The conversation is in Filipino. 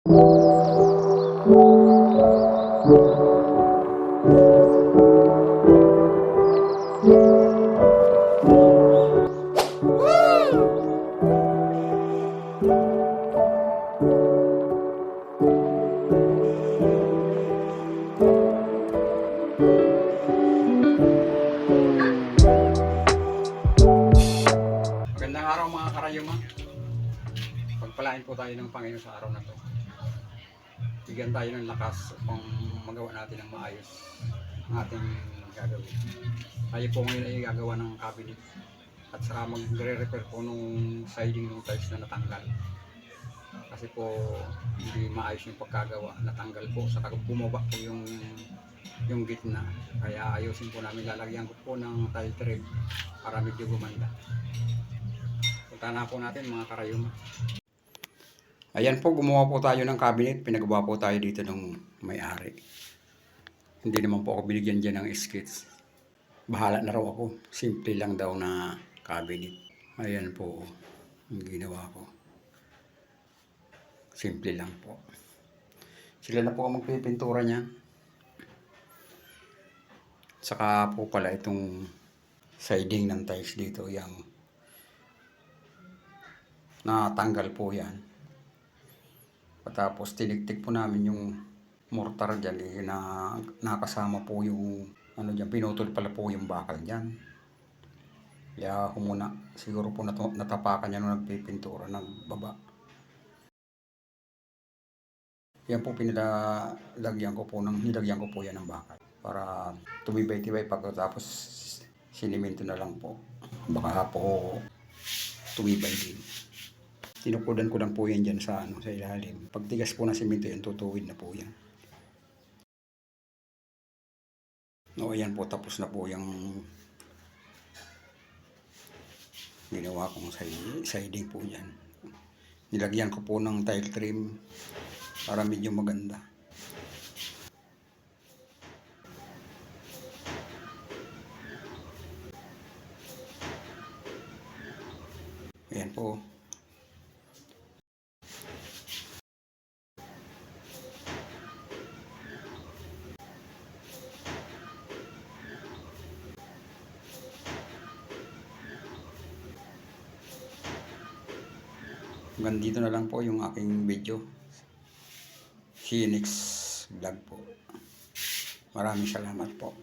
Magandang araw mga karayuma. Pagpalain po tayo ng Panginoon sa araw na to. Bigyan tayo ng lakas upang magawa natin ng maayos ang ating gagawin. Tayo po ngayon ay gagawa ng cabinet at saka magre-repair po nung siding ng tiles na natanggal. Kasi po hindi maayos yung pagkagawa, natanggal po, saka bumaba po yung gitna. Kaya ayusin po namin, lalagyan ko po ng tile trim para medyo gumanda. Punta na po natin mga karayuma. Ayan po, gumawa po tayo ng cabinet. Pinagawa po tayo dito ng may-ari. Hindi naman po ako binigyan dyan ng skits. Bahala na raw ako. Simple lang daw na cabinet. Ayan po ang ginawa ko. Simple lang po. Sila na po ang magpipintura niyan. Saka po pala itong siding ng tiles dito. Yang natanggal po yan. Tapos tiniktik po namin yung mortar dyan na nakasama po yung dyan, pinutol pala po yung bakal dyan. Kaya humuna, siguro po natapakan niya nung nagpipintura ng baba. Yan po nilagyan ko po yan ng bakal para tumibay-tibay, pagkatapos siniminto na lang po. Baka po tumibay din. Tinukudan ko lang po yan dyan sa ilalim. Pagtigas po ng simento yan, tutuwid na po yan. O ayan po, tapos na po yung ginawa kong siding po yan. Nilagyan ko po ng tile trim para medyo maganda. Ayan po. Hanggang dito na lang po yung aking video. See you next vlog po. Maraming salamat po.